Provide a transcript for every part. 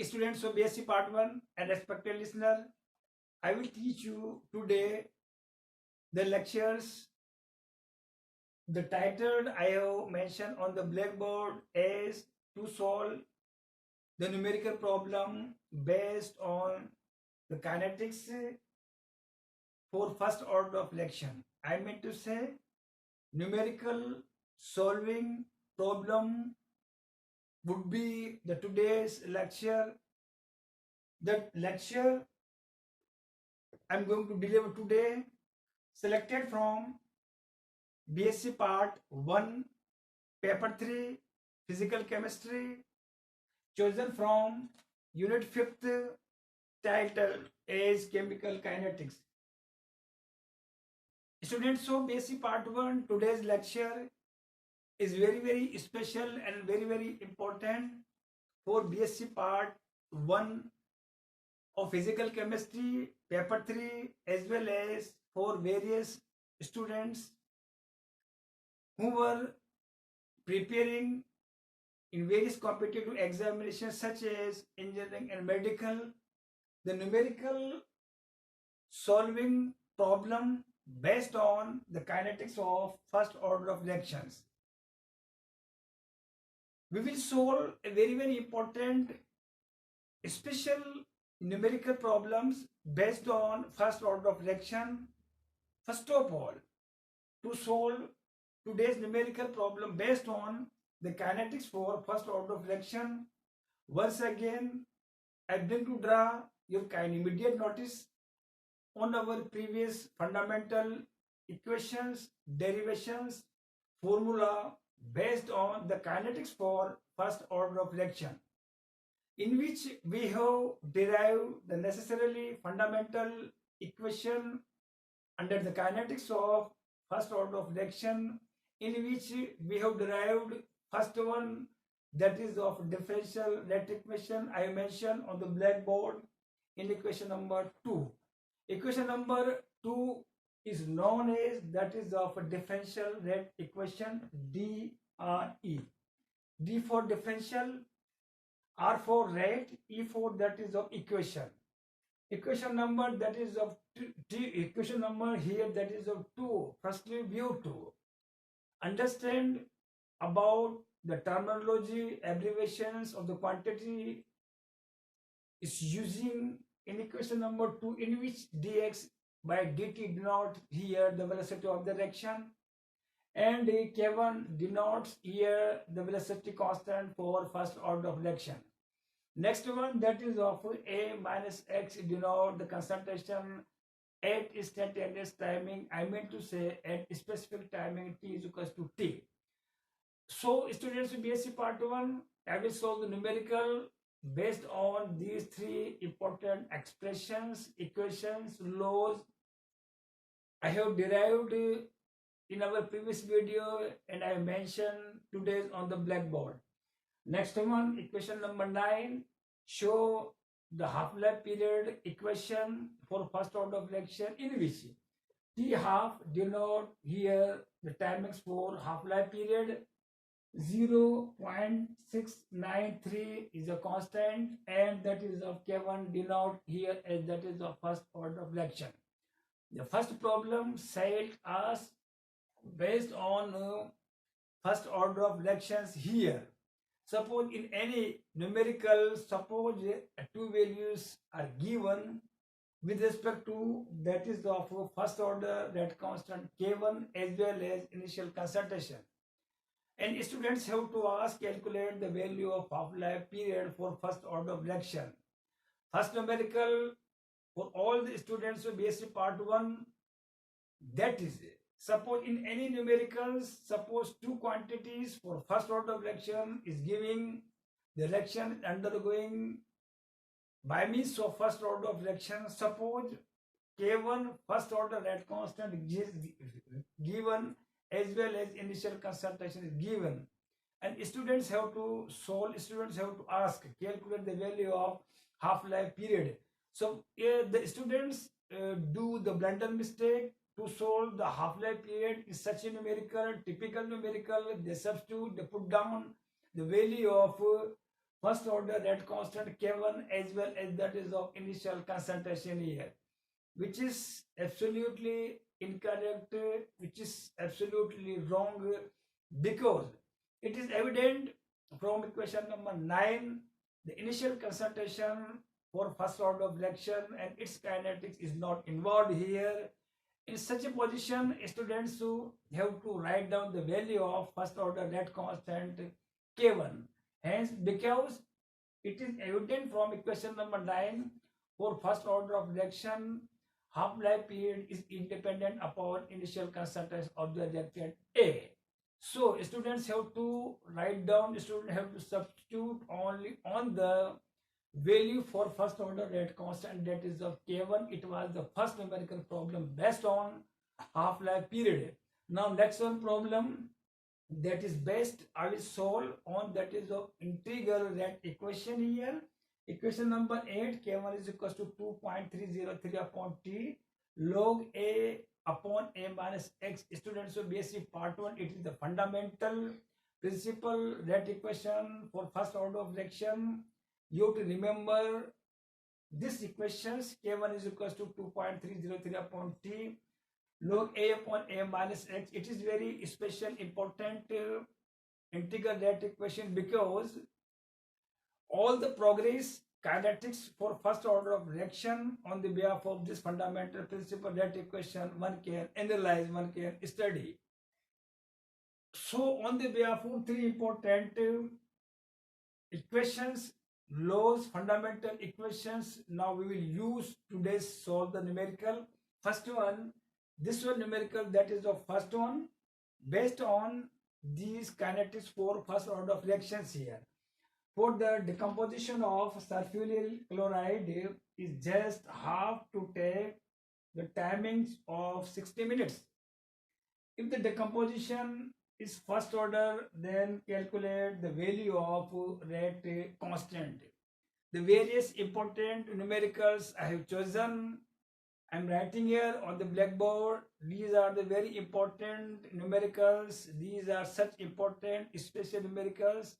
Students of B.sc Part 1 and respected listener, I will teach you today the lectures. The title I have mentioned on the blackboard is to solve the numerical problem based on the kinetics for first order of lection. I mean to say numerical solving problem would be the today's lecture. That lecture I'm going to deliver today selected from B.sc Part 1, Paper 3, Physical Chemistry, chosen from Unit 5th, titled as Chemical Kinetics. Students of B.sc Part 1, today's lecture is very special and very important for B.sc Part 1 of Physical Chemistry, Paper 3, as well as for various students who were preparing in various competitive examinations such as engineering and medical. The numerical solving problem based on the kinetics of first order of reactions. We will solve a very important special numerical problems based on first order of reaction. First of all, to solve today's numerical problem based on the kinetics for first order of reaction, once again I bring to draw your kind immediate notice on our previous fundamental equations, derivations, formula based on the kinetics for first order of reaction, in which we have derived the necessarily fundamental equation under the kinetics of first order of reaction, in which we have derived first one, that is of differential rate equation I mentioned on the blackboard in equation number 2. Equation number 2 is known as, that is of a differential rate equation DRE. D for differential, R for rate, E for that is of equation. Equation number that is of equation number here that is of 2. Firstly, view 2. Understand about the terminology, abbreviations of the quantity is using in equation number 2, in which dx by dt denote here the velocity of the reaction, and k1 denotes here the velocity constant for first order of reaction. Next one, that is of A minus x denote the concentration at instantaneous timing. I meant to say at specific timing t is equals to t. So students of B.sc Part 1, I will solve the numerical based on these three important expressions, equations, laws I have derived in our previous video and I mentioned today on the blackboard. Next one, equation number 9, show the half-life period equation for first order of reaction, in which T half denote here the timings for half-life period, 0.693 is a constant, and that is of K1 denote here as that is of first order of reaction. The first problem said us based on first order of reactions here. Suppose in any numerical, suppose two values are given with respect to that is of first order rate constant K1 as well as initial concentration. And students have to ask calculate the value of half-life period for first order of reaction. First numerical for all the students of B.sc Part 1, that is, suppose in any numericals, suppose two quantities for first order of reaction is giving the reaction undergoing by means of first order of reaction. Suppose K1 first order rate constant is given as well as initial concentration is given, and students have to solve, students have to ask calculate the value of half-life period. So the students do the blunder mistake to solve the half-life period in such a numerical, typical numerical. They substitute, they put down the value of first order rate constant K1 as well as that is of initial concentration here, which is absolutely incorrect, which is absolutely wrong, because it is evident from equation number 9 the initial concentration for first order of reaction and its kinetics is not involved here. In such a position, students who have to write down the value of first order rate constant K1. Hence, because it is evident from equation number 9 for first order of reaction, half-life period is independent upon initial concentration of the reactant A. So students have to write down, students have to substitute only on the value for first order rate constant, that is of K1. It was the first numerical problem based on half-life period. Now next one problem that is based, I will solve on that is of integral rate equation here. Equation number 8, K1 is equal to 2.303 upon T log A upon A minus X. Students of B.sc part 1, it is the fundamental principal rate equation for first order of reaction. You have to remember this equations. K1 is equal to 2.303 upon T log A upon A minus X. It is very special important integral rate equation because all the progress kinetics for first order of reaction on the behalf of this fundamental principle rate equation one can analyze, one can study. So on the behalf of three important equations, laws, fundamental equations, now we will use today solve the numerical. First one, this one numerical, that is the first one based on these kinetics for first order of reactions here. For the decomposition of sulfonyl chloride is just have to take the timings of 60 minutes. If the decomposition is first order, then calculate the value of rate constant. The various important numericals I have chosen, I am writing here on the blackboard. These are the very important numericals. These are such important special numericals.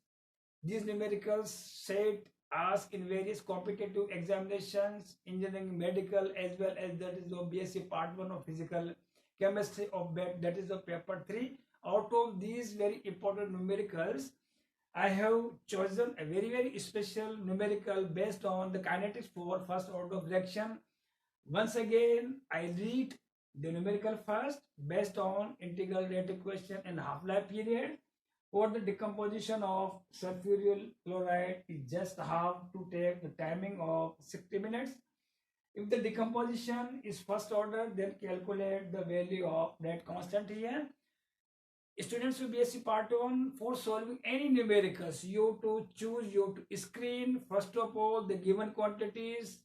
These numericals set asked in various competitive examinations, engineering, medical, as well as that is of B.sc part 1 of physical chemistry of that is of paper 3. Out of these very important numericals, I have chosen a very special numerical based on the kinetics for first order of reaction. Once again, I read the numerical first based on integral rate equation and half-life period. For the decomposition of sulfonyl chloride, it just have to take the timing of 60 minutes. If the decomposition is first order, then calculate the value of rate constant here. Students will B.sc part 1, for solving any numericals, you have to choose, you have to screen first of all the given quantities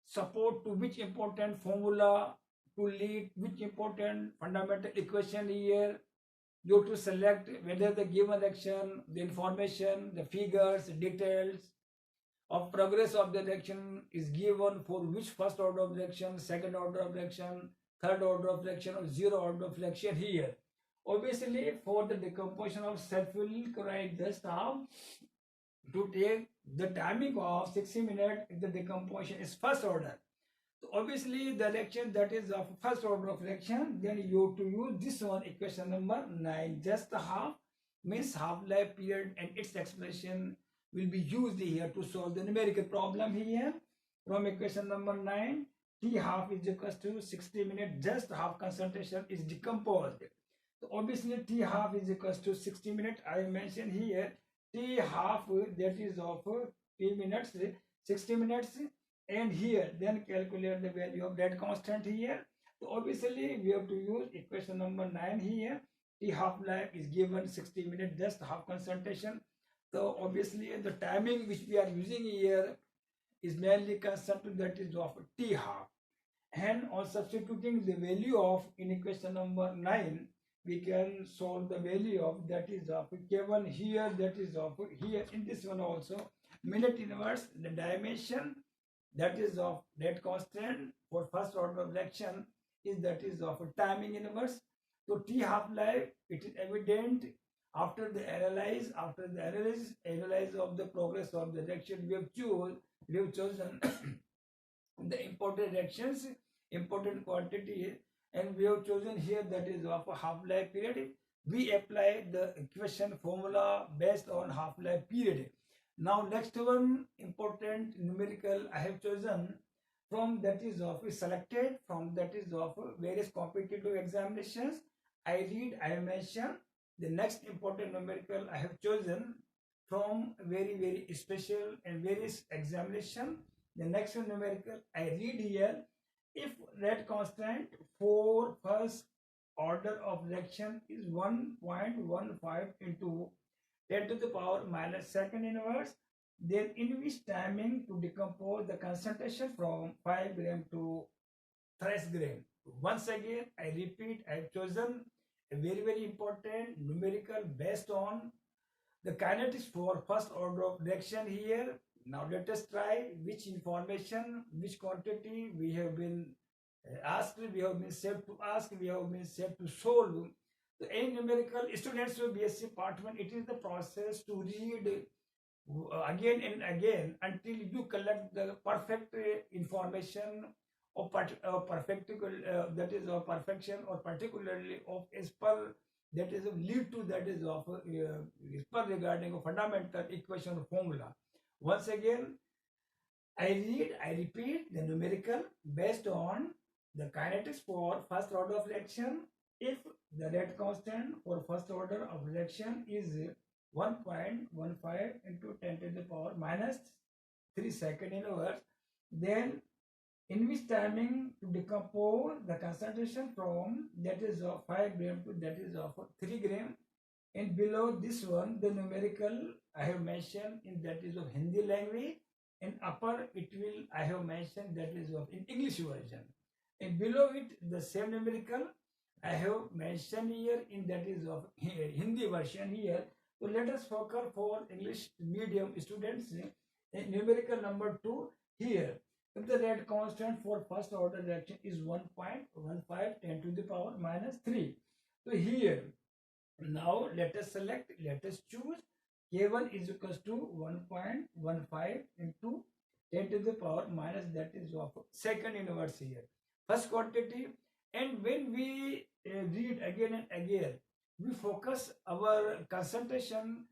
support to which important formula to lead which important fundamental equation here. You have to select whether the given reaction, the information, the figures, the details of progress of the reaction is given for which first order of reaction, second order of reaction, third order of reaction, or zero order of reaction here. Obviously, for the decomposition of sulfonyl chloride, just have to take the timing of 60 minutes if the decomposition is first order. So obviously the reaction that is of first order of reaction, then you have to use this one, equation number 9. Just half means half-life period and its expression will be used here to solve the numerical problem here. From equation number 9, T half is equal to 60 minutes, just half concentration is decomposed. So obviously T half is equal to 60 minutes. I mentioned here T half, that is of T minutes, 60 minutes, and here then calculate the value of that constant here. So obviously we have to use equation number 9 here. T half life is given 60 minutes, just half concentration. So obviously the timing which we are using here is mainly constant, that is of T half. And on substituting the value of in equation number 9, we can solve the value of that is of K1 here, that is of here in this one also. Minute inverse, the dimension that is of rate constant for first order of reaction is that is of timing inverse. So T half life, it is evident After the analyze of the progress of the reaction, we have chosen the important reactions, important quantity, and we have chosen here that is of a half-life period. We apply the equation formula based on half-life period. Now next one important numerical I have chosen from that is of selected from that is of various competitive examinations. I have mentioned the next important numerical I have chosen from very special and various examination. The next one numerical I read here: if rate constant for first order of reaction is 1.15 into 10 to the power minus second inverse, then in which timing to decompose the concentration from 5 gram to 30 gram. Once again, I repeat, I have chosen a very important numerical based on the kinetics for first order of reaction here. Now let us try which information, which quantity we have been asked, we have been set to ask, we have been set to solve. The A numerical students of B.sc part 1, it is the process to read again and again until you collect the perfect information or that is of perfection, or particularly of as per that is lead to that is of as per regarding a fundamental equation formula. Once again, I repeat the numerical based on the kinetics for first order of reaction. If the rate constant for first order of reaction is 1.15 into 10 to the power minus 3 second inverse, then in which timing to decompose the concentration from that is of 5 gram to that is of 3 gram. And below this one, the numerical I have mentioned in that is of Hindi language, and upper it will I have mentioned that is of in English version, and below it the same numerical I have mentioned here in that is of Hindi version here. So let us focus for English medium students. Numerical number 2 here. If the rate constant for first order reaction is 1.15 10 to the power minus 3. So here, now let us select, let us choose K1 is equals to 1.15 into 10 to the power minus that is of second inverse here. First quantity, and when we read again and again, we focus our concentration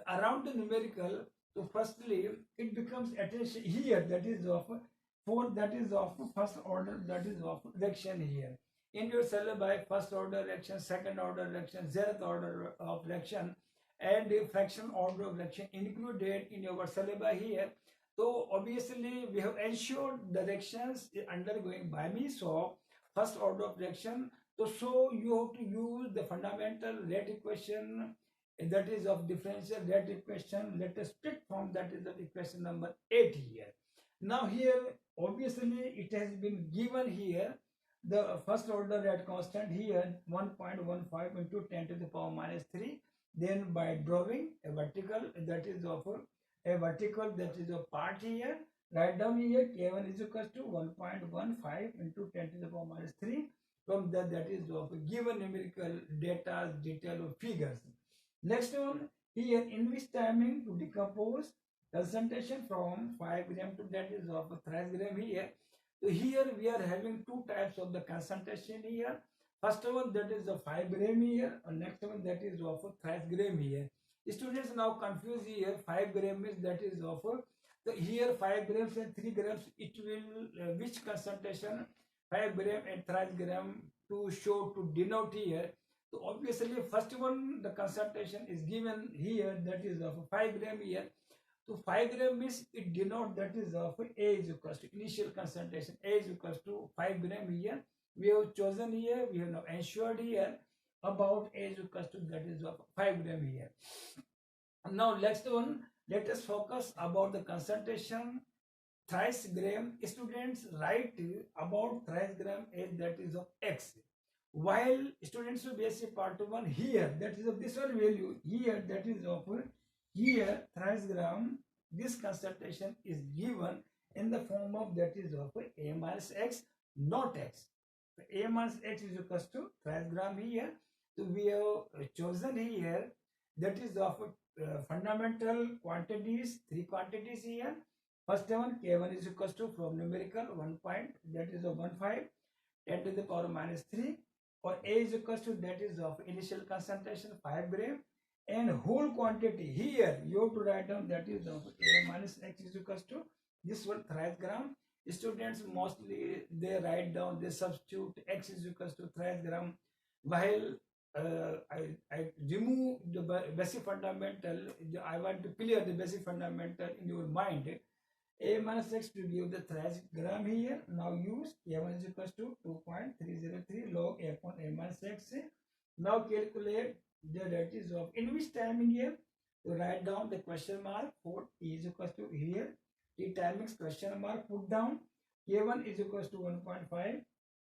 around the numerical. So firstly, it becomes attention here that is of for that is of first order that is of reaction here. In your syllabi, first order reaction, second order reaction, zeroth order of reaction, and the fraction order of reaction included in your syllabi here. So obviously we have ensured the reactions undergoing by me. So first order of reaction. So you have to use the fundamental rate equation that is of differential rate equation. Let us pick from that is of equation number 8 here. Now here obviously it has been given here the first order rate constant here 1.15 into 10 to the power minus 3. Then by drawing a vertical that is of a vertical that is a part here, write down here K1 is equal to 1.15 into 10 to the power minus 3. From that is of given numerical data, detail of figures. Next one here, in which timing to decompose concentration from 5 gram to that is of 30 gram here. So here we are having two types of the concentration here. First one that is of 5 gram here, and next one that is of 30 gram here. Students now confuse here. 5 gram is that is of so here 5 grams and 3 grams. It will which concentration 5 gram and 30 gram to show to denote here. So obviously first one the concentration is given here that is of 5 gram here. So 5 gram means it denotes that is of A is equals to initial concentration. A is equals to 5 gram here. We have chosen here, we have now ensured here about A is equals to that is of 5 gram here. Now next one, let us focus about the concentration 30 gram. Students write about 30 gram as that is of X. While students will B.sc part 1 here that is of this one value here that is of here 30 gram, this concentration is given in the form of that is of A minus X, not X. So A minus X is equals to 30 gram here. So we have chosen here that is of fundamental quantities, three quantities here. First one, K1 is equals to from numerical 1 point, that is of 15, 10 to the power minus 3, or A is equals to that is of initial concentration 5 gram, and whole quantity here you have to write down that is of A minus X is equals to this one thrice gram. Students mostly they write down, they substitute X is equals to thrice gram, while I remove the basic fundamental. I want to clear the basic fundamental in your mind. A minus X to give the thrice gram here. Now use A1 is equals to 2.303 log A upon A minus X. Now calculate the radius of in which timing here. To write down the question mark for E is equals to here. T timings question mark put down. K1 is equals to 1.5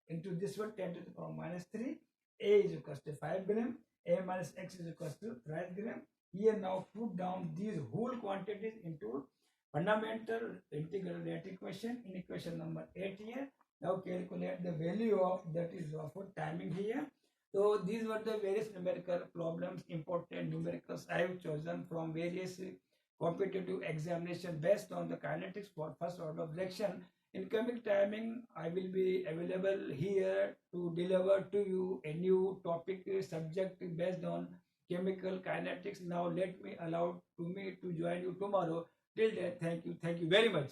into this one 10 to the power minus 3. A is equals to 5 gram. A minus X is equals to thrice gram. Here now put down these whole quantities into fundamental integral rate equation in equation number 8 here. Now calculate the value of that is of timing here. So these were the various numerical problems, important numericals I have chosen from various competitive examination based on the kinetics for first order of reaction. In coming timing, I will be available here to deliver to you a new topic subject based on chemical kinetics. Now let me allow to me to join you tomorrow. Till then, thank you very much.